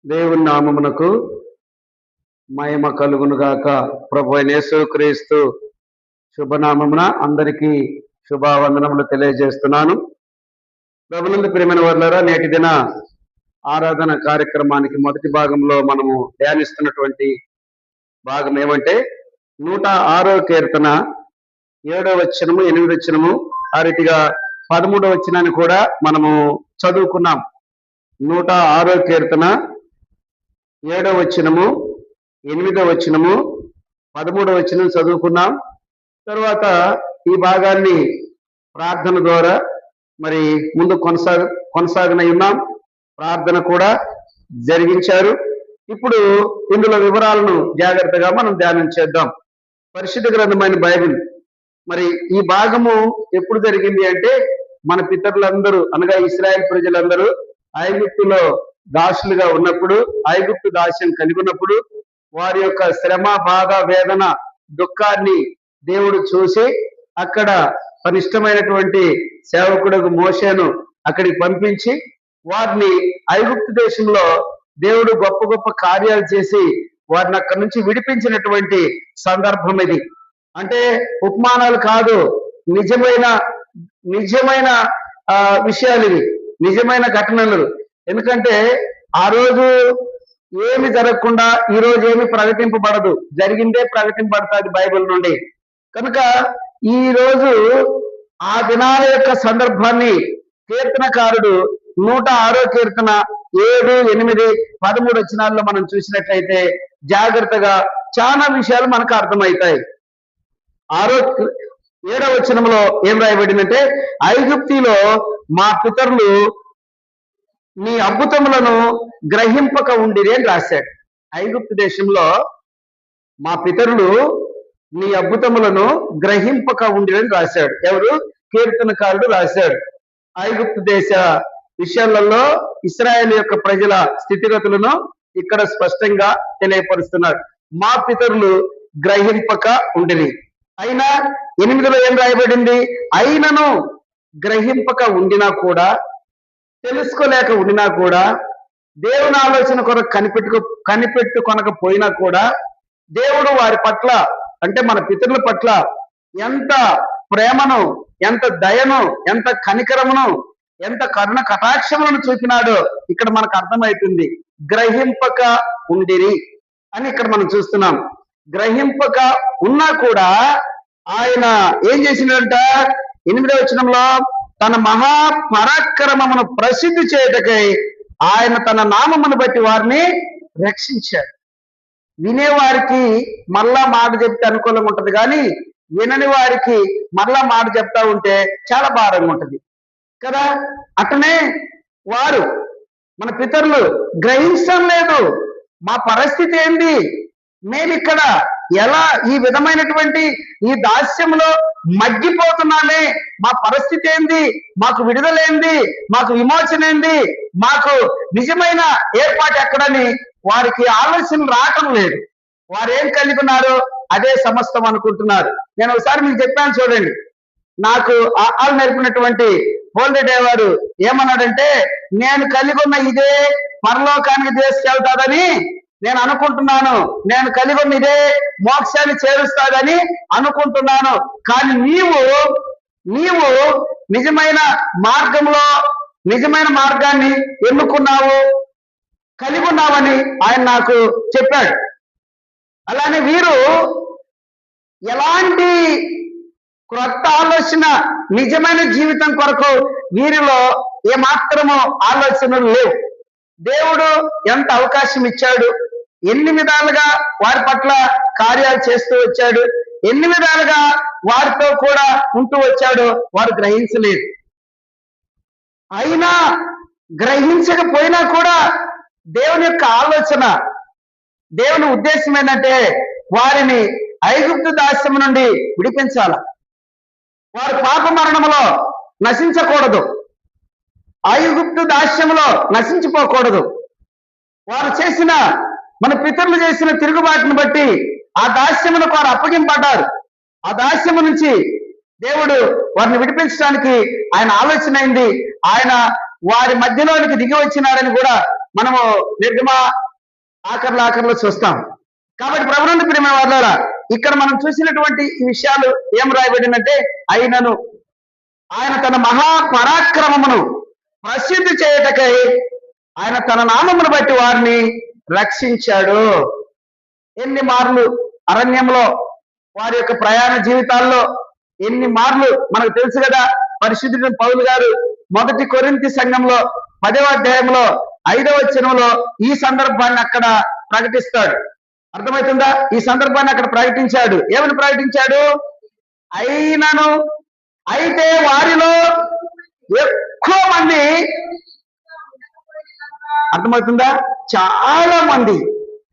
దేవుని నామమునకు మహిమ కలుగునుగాక. ప్రభు అయిన యేసుక్రీస్తు శుభనామమున అందరికీ శుభావందనములు తెలియజేస్తున్నాను. ప్రభునందు ప్రియమైన వారులారా, నేటి దిన ఆరాధన కార్యక్రమానికి మొదటి భాగంలో మనము ధ్యానిస్తున్నటువంటి భాగం ఏమంటే 106వ కీర్తన 7వ వచనము 8వ వచనము ఆ రీతిగా 13వ వచనాన్ని కూడా మనము చదువుకున్నాం. 106వ కీర్తన 7వ వచనము 8వ వచనము 13వ వచనం చదువుకున్నాం. తర్వాత ఈ భాగాన్ని ప్రార్థన ద్వారా మరి ముందు కొనసాగనై ఉన్నాం. ప్రార్థన కూడా జరిగించారు. ఇప్పుడు ఇందులో వివరాలను జాగ్రత్తగా మనం ధ్యానం చేద్దాం. పరిశుద్ధ గ్రంథమైన బైబిల్ మరి ఈ భాగము ఎప్పుడు జరిగింది అంటే, మన పితరులందరూ అనగా ఇశ్రాయేల్ ప్రజలందరూ ఐగుప్తులో దాసులుగా ఉన్నప్పుడు, ఐగుప్తు దాస్యం కలిగి ఉన్నప్పుడు వారి యొక్క శ్రమ, బాధ, వేదన, దుఃఖాన్ని దేవుడు చూసి అక్కడ తన ఇష్టమైనటువంటి సేవకుడు మోషేను అక్కడికి పంపించి వారిని ఐగుప్తు దేశంలో దేవుడు గొప్ప గొప్ప కార్యాలు చేసి వారిని అక్కడి నుంచి విడిపించినటువంటి సందర్భం ఇది. అంటే ఉపమానాలు కాదు, నిజమైన విషయాలు ఇవి, నిజమైన ఘటనలు. ఎందుకంటే ఆ రోజు ఏమి జరగకుండా ఈ రోజు ఏమి ప్రకటింపబడదు, జరిగిందే ప్రకటింపబడుతుంది బైబిల్ నుండి. కనుక ఈ రోజు ఆ దినాల యొక్క సందర్భాన్ని కీర్తనకారుడు 106వ కీర్తన 7, 8, 13 వచనాల్లో మనం చూసినట్లయితే జాగ్రత్తగా చాలా విషయాలు మనకు అర్థమవుతాయి. 7వ వచనంలో ఏం రాయబడిందంటే, ఐగుప్తిలో మా పితరులు నీ అద్భుతములను గ్రహింపక ఉండిరి అని రాశాడు. ఐగుప్తు దేశంలో మా పితరులు నీ అద్భుతములను గ్రహింపక ఉండిరి అని రాశాడు. ఎవరు? కీర్తనకారుడు రాశాడు. ఐగుప్తు దేశ విషయాలలో ఇశ్రాయేల్ యొక్క ప్రజల స్థితిగతులను ఇక్కడ స్పష్టంగా తెలియపరుస్తున్నాడు. మా పితరులు గ్రహింపక ఉండిరి. అయినా 8లో ఏం రాయబడింది? అయినను గ్రహింపక ఉండినా కూడా, తెలుసుకోలేక ఉండినా కూడా, దేవుని ఆలోచన కొరకు కనిపెట్టుకొనకపోయినా కూడా దేవుడు వారి పట్ల అంటే మన పితరుల పట్ల ఎంత ప్రేమను, ఎంత దయను, ఎంత కనికరమును, ఎంత కరుణ కటాక్షములను చూపినాడో ఇక్కడ మనకు అర్థమవుతుంది. గ్రహింపక ఉండిరి అని ఇక్కడ మనం చూస్తున్నాం. గ్రహింపక ఉన్నా కూడా ఆయన ఏం చేసినాడంట? 8వ వచనంలో తన మహాపరాక్రమమును ప్రసిద్ధి చేయటకై ఆయన తన నామమును బట్టి వారిని రక్షించాడు. వినేవారికి మళ్ళా మాట చెప్తే అనుకూలంగా ఉంటది, కానీ వినని వారికి మళ్ళా మాట చెప్తా ఉంటే చాలా భారంగా ఉంటది కదా. అట్లనే వారు మన పితరులు గ్రహించడం లేదు. మా పరిస్థితి ఏంది, మేమిక్కడ ఎలా ఈ విధమైనటువంటి ఈ దాస్యంలో మగ్గిపోతున్నామే, మా పరిస్థితి ఏంది, మాకు విడుదల ఏంది, మాకు విమోచన ఏంది, మాకు నిజమైన ఏర్పాటు ఎక్కడని వారికి ఆలోచన రావటం లేదు. వారు ఏం కలిగి ఉన్నారో అదే సమస్తం అనుకుంటున్నారు. నేను ఒకసారి మీకు చెప్పాను చూడండి. నాకు వాళ్ళు నేర్పినటువంటి బోల్రెడ్డి వారు ఏమన్నాడంటే, నేను కలిగి ఉన్న ఇదే పరలోకానికి తీసుకెళ్తాదని నేను అనుకుంటున్నాను, నేను కలిగి ఉన్న ఇదే మోక్షాన్ని చేరుస్తాదని అనుకుంటున్నాను, కానీ నీవు నిజమైన మార్గంలో నిజమైన మార్గాన్ని ఎన్నుకున్నావు, కలిగి ఉన్నావని ఆయన నాకు చెప్పాడు. అలానే వీరు ఎలాంటి క్రొత్త ఆలోచన, నిజమైన జీవితం కొరకు వీరిలో ఏమాత్రము ఆలోచనలు లేవు. దేవుడు ఎంత అవకాశం ఇచ్చాడు, ఎన్ని విధాలుగా వారి పట్ల కార్యాలు చేస్తూ వచ్చాడు, ఎన్ని విధాలుగా వారితో కూడా ఉంటూ వచ్చాడో వారు గ్రహించలేదు. అయినా గ్రహించకపోయినా కూడా దేవుని యొక్క ఆలోచన, దేవుని ఉద్దేశం ఏంటంటే వారిని ఐగుప్తు దాస్యం నుండి విడిపించాల. వారు పాప మరణంలో నశించకూడదు, ఐగుప్తు దాస్యంలో నశించిపోకూడదు. వారు చేసిన, మన పితరులు చేసిన తిరుగుబాటును బట్టి ఆ దాస్యమునకు వారు అప్పగింపడ్డారు. ఆ దాస్యము నుంచి దేవుడు వారిని విడిపించడానికి ఆయన ఆలోచన అయింది. ఆయన వారి మధ్యలోనికి దిగి వచ్చినాడని కూడా మనము నిర్గమ ఆఖర్లో చూస్తాం. కాబట్టి ప్రభునందు ప్రియమైన వాళ్ళారా, ఇక్కడ మనం చూసినటువంటి ఈ విషయాలు ఏం రాయబడిందంటే, అయినను ఆయన తన మహాపరాక్రమమును ప్రసిద్ధి చేయటకై ఆయన తన నామమును బట్టి వారిని రక్షించాడు. ఎన్ని మార్లు అరణ్యంలో వారి యొక్క ప్రయాణ జీవితాల్లో ఎన్ని మార్లు మనకు తెలుసు కదా. పరిశుద్ధుడు పౌలు గారు 1 కొరింథీ సంఘంలో 10వ అధ్యాయంలో 5వ వచనంలో ఈ సందర్భాన్ని అక్కడ ప్రకటిస్తాడు. అర్థమవుతుందా? ఈ సందర్భాన్ని అక్కడ ప్రకటించాడు. ఏమని ప్రకటించాడు? అయినను, అయితే వారిలో ఎక్కువ మంది, అర్థమవుతుందా, చాలా మంది,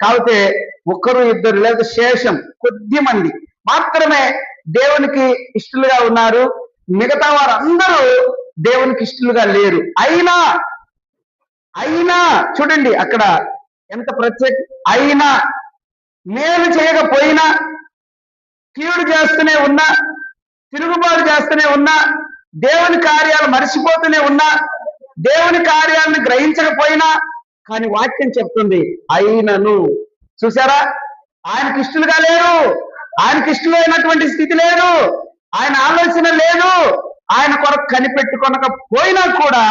కాకపోతే ఒకరు ఇద్దరు లేదా శేషం కొద్ది మంది మాత్రమే దేవునికి ఇష్టలుగా ఉన్నారు. మిగతా వారందరూ దేవునికి ఇష్టలుగా లేరు. అయినా చూడండి అక్కడ ఎంత ప్రత్యేక. అయినా మేలు చేయకపోయినా, కీడు చేస్తూనే ఉన్నా, తిరుగుబాటు చేస్తూనే ఉన్నా, దేవుని కార్యాలు మర్చిపోతూనే ఉన్నా, దేవుని కార్యాలను గ్రహించకపోయినా, కానీ వాక్యం చెప్తుంది అయినను. చూసారా? ఆయనకి ఇష్టలుగా లేరు, ఆయనకి ఇష్టమైనటువంటి స్థితి లేదు, ఆయన ఆలోచన లేదు, ఆయన కొరకు కనిపెట్టుకొనకపోయినా కూడా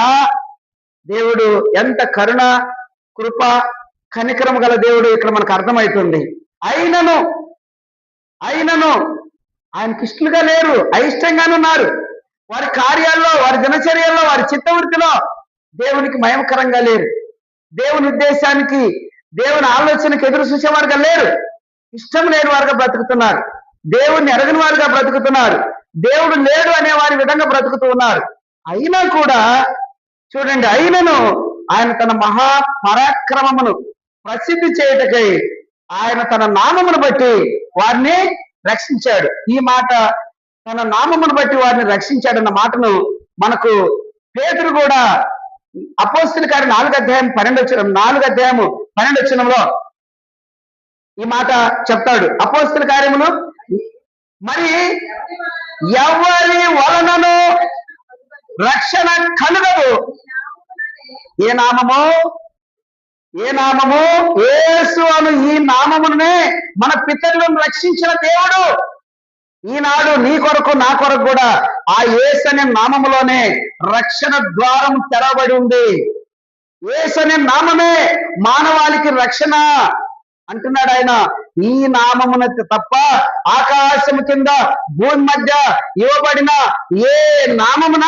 దేవుడు ఎంత కరుణ, కృప, కనికరం గల దేవుడు ఇక్కడ మనకు అర్థమవుతుంది. అయినను ఆయనకి ఇష్టలుగా లేరు, అయిష్టంగానే ఉన్నారు. వారి కార్యాల్లో, వారి దినచర్యల్లో, వారి చిత్తవృత్తిలో దేవునికి మహిమకరంగా లేరు. దేవుని ఉద్దేశానికి, దేవుని ఆలోచనకి ఎదురు చూసేవారుగా లేరు. ఇష్టం లేని వారుగా బ్రతుకుతున్నారు. దేవుణ్ణి ఎరగని వారుగా బ్రతుకుతున్నారు. దేవుడు లేడు అనే వారి విధంగా బ్రతుకుతూ ఉన్నారు. అయినా కూడా చూడండి, అయినను ఆయన తన మహాపరాక్రమమును ప్రసిద్ధి చేయటకై ఆయన తన నామమును బట్టి వారిని రక్షించాడు. ఈ మాట, తన నామమును బట్టి వారిని రక్షించాడన్న మాటను మనకు పేతురు కూడా అపోస్తలుల కార్యం 4వ అధ్యాయం 12 వచనంలో ఈ మాట చెప్తాడు. అపోస్తలుల కార్యములు, మరి ఎవరి వలనను రక్షణ కలుగదు. ఏ నామము? యేసు అను ఈ నామమునే మన పితరులను రక్షించిన దేవుడు. ఈనాడు నీ కొరకు, నా కొరకు కూడా ఆ యేసు అనే నామములోనే రక్షణ ద్వారం తెరవబడి ఉంది. యేసు అనే నామమే మానవాళికి రక్షణ అంటున్నాడు ఆయన. ఈ నామమున తప్ప ఆకాశము కింద భూమి మధ్య ఇవ్వబడిన ఏ నామమున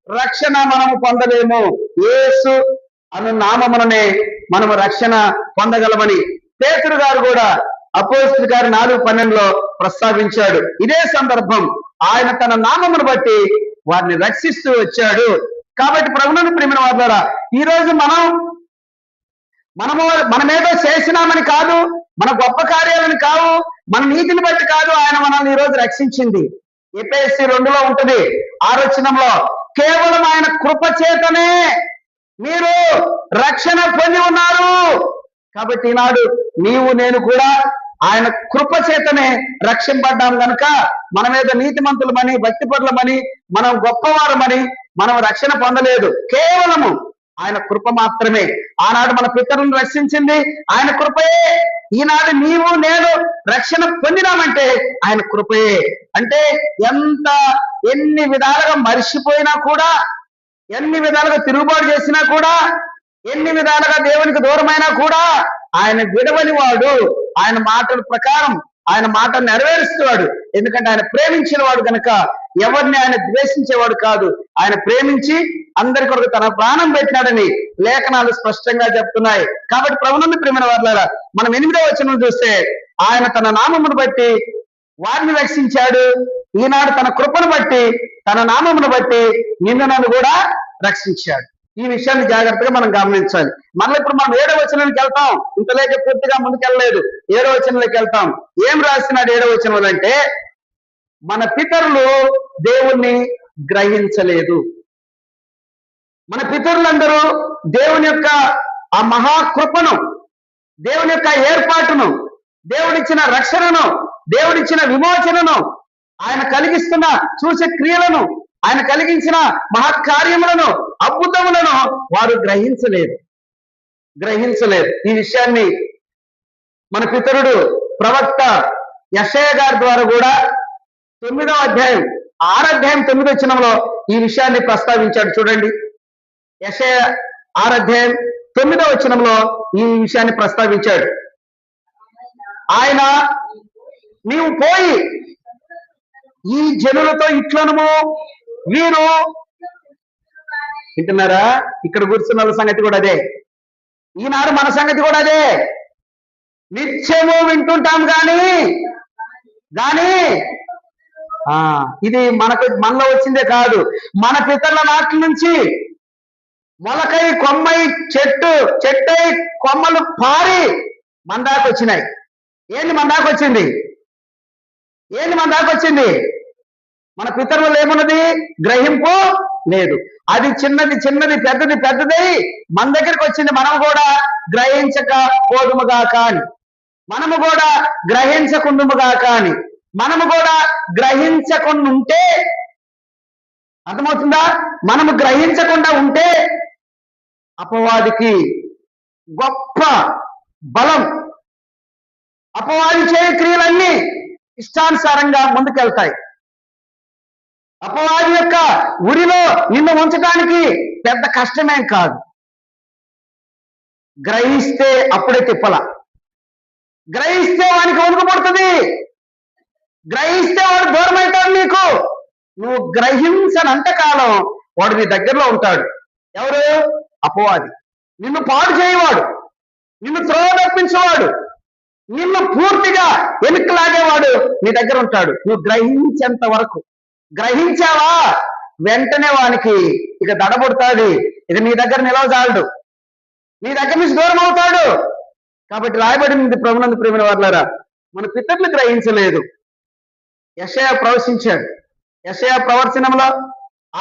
రక్షణ మనము పొందలేము. యేసు అను నామముననే మనము రక్షణ పొందగలమని పేతురు గారు కూడా అపోస్తలుల కార్యం 4:12 ప్రస్తావించాడు. ఇదే సందర్భం, ఆయన తన నామమును బట్టి వారిని రక్షిస్తూ వచ్చాడు. కాబట్టి ప్రభువును ప్రియమైన వారులారా, ఈ రోజు మనమేదో చేసినామని కాదు, మన గొప్ప కార్యాలని కావు, మన నీతిని బట్టి కాదు ఆయన మనల్ని ఈ రోజు రక్షించింది. ఎఫెసీ 2లో ఉంటుంది 6వ వచనంలో, కేవలం ఆయన కృప చేతనే మీరు రక్షణ పొంది ఉన్నారు. కాబట్టి ఈనాడు నీవు నేను కూడా ఆయన కృప చేతనే రక్షింపడ్డాం గనుక మనమేదో నీతిమంతులమని, భక్తిపరులమని, మనం గొప్పవారమని మనం రక్షణ పొందలేదు. కేవలము ఆయన కృప మాత్రమే. ఆనాడు మన పితరులను రక్షించింది ఆయన కృపయే. ఈనాడు నీవు నేను రక్షణ పొందినామంటే ఆయన కృపయే. అంటే ఎన్ని విధాలుగా మరిచిపోయినా కూడా, ఎన్ని విధాలుగా తిరుగుబాటు చేసినా కూడా, ఎన్ని విధాలుగా దేవునికి దూరమైనా కూడా ఆయన విడవని వాడు. ఆయన మాటల ప్రకారం ఆయన మాట నెరవేరుస్తున్నాడు. ఎందుకంటే ఆయన ప్రేమించిన వాడు కనుక ఎవరిని ఆయన ద్వేషించేవాడు కాదు. ఆయన ప్రేమించి అందరి కొరకు తన ప్రాణం పెట్టినాడని లేఖనాలు స్పష్టంగా చెప్తున్నాయి. కాబట్టి ప్రభువును ప్రియమైన వారులారా, మనం 8వ వచనం చూస్తే, ఆయన తన నామమును బట్టి వారిని రక్షించాడు. ఈనాడు తన కృపను బట్టి, తన నామమును బట్టి నిన్ను నన్ను కూడా రక్షించాడు. ఈ విషయాన్ని జాగ్రత్తగా మనం గమనించాలి. మళ్ళీ ఇప్పుడు మనం 7వ వచనానికి వెళ్తాం. ఇంతలేక పూర్తిగా ముందుకెళ్ళలేదు. 7వ వచనంలోకి వెళ్తాం. ఏం రాసినాడు 7వ వచనంలో అంటే, మన పితరులు దేవుణ్ణి గ్రహించలేదు. మన పితరులందరూ దేవుని యొక్క ఆ మహాకృపను, దేవుని యొక్క ఏర్పాటును, దేవుడిచ్చిన రక్షణను, దేవుడిచ్చిన విమోచనను, ఆయన కలిగిస్తున్న చూసే క్రియలను, ఆయన కలిగించిన మహత్కార్యములను, అద్భుతములను వారు గ్రహించలేదు. గ్రహించలేదు. ఈ విషయాన్ని మన పితరుడు ప్రవక్త యెషయా గారి ద్వారా కూడా 9వ అధ్యాయం 6వ అధ్యాయం 9వ వచనంలో ఈ విషయాన్ని ప్రస్తావించాడు. చూడండి, యెషయా 6వ అధ్యాయం 9వ వచనంలో ఈ విషయాన్ని ప్రస్తావించాడు. ఆయన, నీవు పోయి ఈ జనులతో ఇట్లనము, వీరు వింటున్నారా? ఇక్కడ కూర్చున్న సంగతి కూడా అదే, ఈనాడు మన సంగతి కూడా అదే. నిత్యము వింటుంటాం కానీ ఇది మనలో వచ్చిందే కాదు. మన పితరుల నాటి నుంచి మొలకై కొమ్మై చెట్టై కొమ్మలు పారి మన దాకా వచ్చినాయి. ఏంది మన దాకా వచ్చింది? మన పితరులు ఏమున్నది? గ్రహింపు లేదు. అది చిన్నది పెద్దదై మన దగ్గరికి వచ్చింది. మనం కూడా గ్రహించకపోదుముగా కానీ, మనము కూడా గ్రహించకుందుముగా కానీ, మనము కూడా గ్రహించకుండా ఉంటే, అర్థమవుతుందా? మనము గ్రహించకుండా ఉంటే అపవాదికి గొప్ప బలం. అపవాది చేయ క్రియలన్నీ ఇష్టానుసారంగా ముందుకెళ్తాయి. అపవాది యొక్క ఉరిలో నిన్ను ఉంచడానికి పెద్ద కష్టమేం కాదు. గ్రహిస్తే అప్పుడే తిప్పల. గ్రహిస్తే వానికి వణుకు పడుతుంది. గ్రహిస్తే వాడు దూరం అవుతాడు నీకు. నువ్వు గ్రహించనంత కాలం వాడు నీ దగ్గరలో ఉంటాడు. ఎవరు? అపవాది. నిన్ను పాడు చేయవాడు, నిన్ను త్రోవ తప్పించేవాడు, నిన్ను పూర్తిగా వెనక్కి లాగేవాడు నీ దగ్గర ఉంటాడు నువ్వు గ్రహించేంత వరకు. గ్రహించావా వెంటనే వానికి ఇక దడబుడతాడు, ఇక నీ దగ్గర నిలవజాలడు, నీ దగ్గర నుంచి దూరం అవుతాడు. కాబట్టి రాయబడింది, ప్రభునందు ప్రేమైన వారులారా, మన పితరులు గ్రహించలేదు. యెషయా ప్రవచించాడు. యెషయా ప్రవచనంలో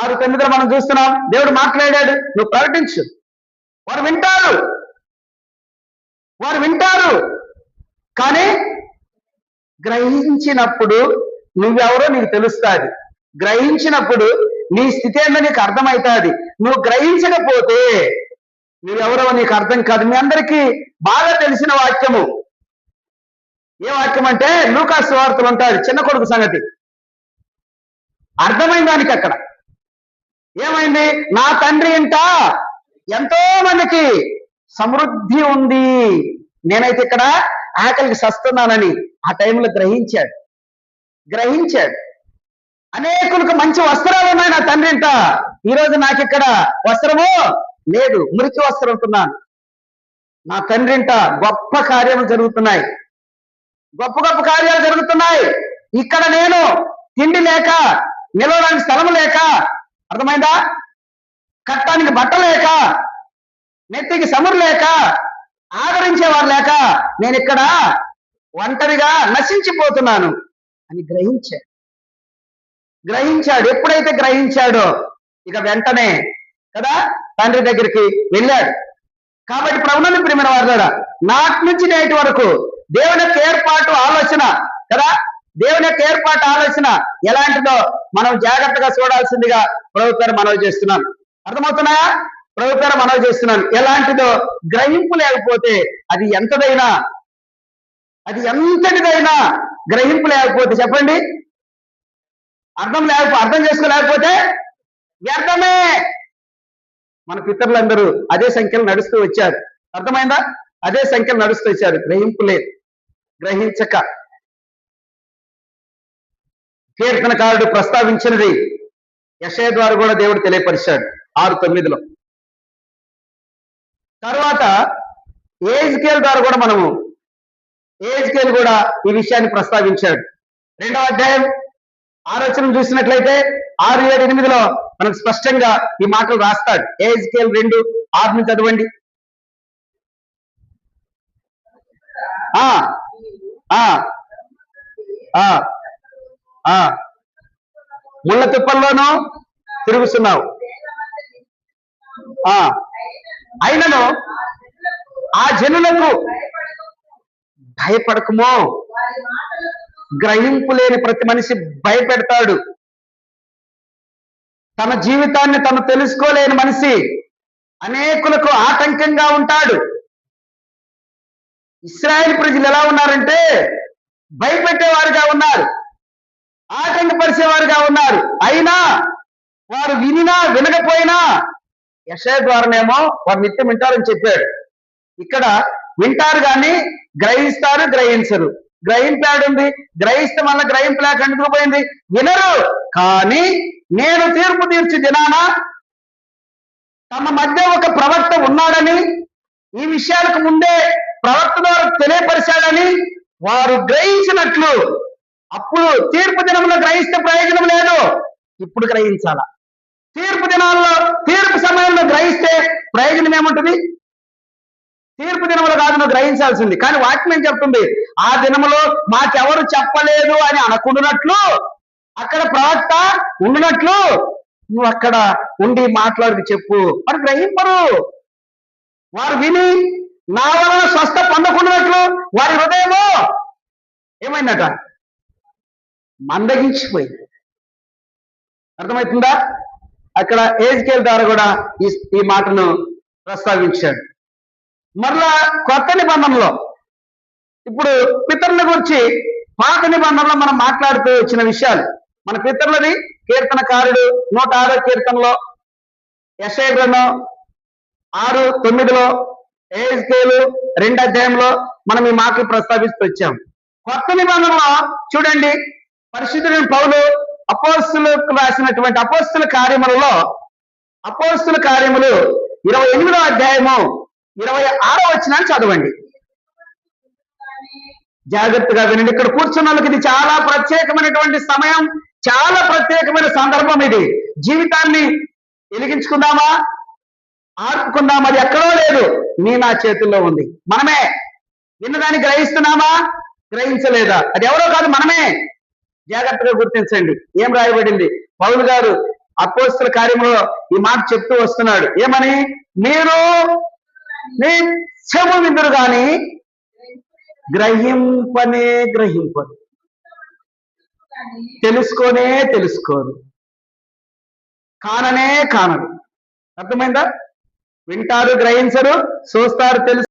6:9 మనం చూస్తున్నాం. దేవుడు మాట్లాడాడు, నువ్వు ప్రకటించు, వారు వింటారు. కానీ గ్రహించినప్పుడు నువ్వెవరో నీకు తెలుస్తుంది. గ్రహించినప్పుడు నీ స్థితి ఏందో నీకు అర్థమవుతుంది. నువ్వు గ్రహించకపోతే నువ్వెవరో నీకు అర్థం కాదు. మీ అందరికీ బాగా తెలిసిన వాక్యము ఏ వాక్యం అంటే లూకా సువార్తలు ఉంటాడు, చిన్న కొడుకు సంగతి. అర్థమైంది దానికి. అక్కడ ఏమైంది? నా తండ్రి ఇంట ఎంతో మందికి సమృద్ధి ఉంది, నేనైతే ఇక్కడ ఆకలికి సస్తున్నానని ఆ టైంలో గ్రహించాడు. అనేకులకు మంచి వస్త్రాలు ఉన్నాయి నా తండ్రి ఇంట, ఈరోజు నాకు ఇక్కడ వస్త్రము లేదు, మురికి వస్త్రం ఉంటున్నాను. నా తండ్రి ఇంట గొప్ప కార్యాలు జరుగుతున్నాయి, గొప్ప కార్యాలు జరుగుతున్నాయి. ఇక్కడ నేను తిండి లేక, నిలవడానికి స్థలం లేక, అర్థమైందా, కట్టడానికి బట్ట లేక, నెత్తికి సమురు లేక, ఆదరించేవారు లేక, నేను ఇక్కడ ఒంటరిగా నశించిపోతున్నాను అని గ్రహించాడు. ఎప్పుడైతే గ్రహించాడో ఇక వెంటనే కదా తండ్రి దగ్గరికి వెళ్ళాడు. కాబట్టి ప్రభువునందు ప్రియమైన వారులారా, నాటి నుంచి నేటి వరకు దేవుని యొక్క ఏర్పాటు ఆలోచన కదా, దేవుని యొక్క ఏర్పాటు ఆలోచన ఎలాంటిదో మనం జాగ్రత్తగా చూడాల్సిందిగా ప్రభుత్వాన్ని మనవి చేస్తున్నాను. అర్థమవుతున్నాయా? ప్రభుత్వాన్ని మనవి చేస్తున్నాను. ఎలాంటిదో గ్రహింపు లేకపోతే అది ఎంతటిదైనా గ్రహింపు లేకపోతే చెప్పండి, అర్థం చేసుకోలేకపోతే వ్యర్థమే. మన పితరులందరూ అదే సంఖ్యలు నడుస్తూ వచ్చారు. అర్థమైందా? అదే సంఖ్యలు నడుస్తూ వచ్చారు. గ్రహింపు లేదు, గ్రహించక. కీర్తనకారుడు ప్రస్తావించినది యెషయా ద్వారా కూడా దేవుడు తెలియపరిచాడు 6:9. తర్వాత యెహెజ్కేలు ద్వారా కూడా యెహెజ్కేలు కూడా ఈ విషయాన్ని ప్రస్తావించాడు. 2వ అధ్యాయం 6వ వచనం చూసినట్లయితే 6, 7, 8లో మనకు స్పష్టంగా ఈ మాటలు రాస్తాడు. యెహెజ్కేలు 2:6 నుంచి చదవండి. ముళ్ళ తుప్పల్లోనూ తిరుగుతున్నావు, అయినను ఆ జనులకు భయపడకుమో. గ్రహింపు లేని ప్రతి మనిషి భయపెడతాడు. తన జీవితాన్ని తను తెలుసుకోలేని మనిషి అనేకులకు ఆటంకంగా ఉంటాడు. ఇశ్రాయేల్ ప్రజలు ఎలా ఉన్నారంటే భయపెట్టేవారుగా ఉన్నారు, ఆటంకపరిచేవారుగా ఉన్నారు. అయినా వారు వినినా వినకపోయినా యెషయా ద్వారానేమో వారు నిత్యం వింటారని చెప్పాడు. ఇక్కడ వింటారు కానీ గ్రహిస్తారు, గ్రహించరు. గ్రహింపాడుంది, గ్రహిస్తే మళ్ళీ గ్రహింపలేక ఎందుకు పోయింది? వినరు. కానీ నేను తీర్పు తీర్చి దినాన తమ మధ్య ఒక ప్రవక్త ఉన్నాడని, ఈ విషయాలకు ముందే ప్రవక్త ద్వారా తెలియపరిచాడని వారు గ్రహించినట్లు, అప్పుడు తీర్పు దినంలో గ్రహిస్తే ప్రయోజనం లేదు, ఇప్పుడు గ్రహించాలా. తీర్పు దినాల్లో తీర్పు సమయంలో గ్రహిస్తే ప్రయోజనం ఏముంటుంది? తీర్పు దినములు కాదు నువ్వు గ్రహించాల్సింది. కానీ వాక్యం ఏం చెప్తుంది? ఆ దినములో మాకెవరు చెప్పలేదు అని అనుకున్నట్లు, అక్కడ ప్రవక్త ఉండినట్లు నువ్వు అక్కడ ఉండి మాట్లాడి చెప్పు. వారు గ్రహింపరు. వారు విని నా వలన స్వస్థ పొందకున్నట్లు వారి హృదయము ఏమైందట? మందగించిపోయింది. అర్థమవుతుందా? అక్కడ ఎహెజ్కేలు ద్వారా కూడా ఈ మాటను ప్రస్తావించాడు. మరలా కొత్త నిబంధనలో ఇప్పుడు పితరుల గురించి పాత నిబంధనలో మనం మాట్లాడుతూ వచ్చిన విషయాలు, మన పితరులది కీర్తనకారుడు 106వ కీర్తనలో, యెషయా గ్రంథం 6:9లో, ఎహెజ్కేలు 2వ అధ్యాయంలో మనం ఈ మాటలు ప్రస్తావిస్తూ వచ్చాం. కొత్త నిబంధనలో చూడండి, పరిశుద్ధుడైన పౌలు అపోస్తులకు రాసినటువంటి అపోస్తుల కార్యములలో, అపోస్తుల కార్యములు 28వ అధ్యాయము 26వ వచనాన్ని చదవండి. జాగ్రత్తగా వినండి. ఇక్కడ కూర్చున్న వాళ్ళకి ఇది చాలా ప్రత్యేకమైనటువంటి సమయం, చాలా ప్రత్యేకమైన సందర్భం. ఇది జీవితాన్ని వెలిగించుకుందామా, ఆర్పుకుందామా, అది ఎక్కడో లేదు, నీ నా చేతుల్లో ఉంది. మనమే విన్నదాన్ని గ్రహిస్తున్నామా, గ్రహించలేదా? అది ఎవరో కాదు, మనమే. జాగ్రత్తగా గుర్తించండి. ఏం రాయబడింది? పౌలు గారు అపోస్తుల కార్యంలో ఈ మాట చెప్తూ వస్తున్నాడు. ఏమని? మీరు నిత్యము విందురు గాని గ్రహింపరు, తెలుసుకోరు, కానరు. అర్థమైందా? వింటారు, గ్రహించరు, చూస్తారు, తెలుసు.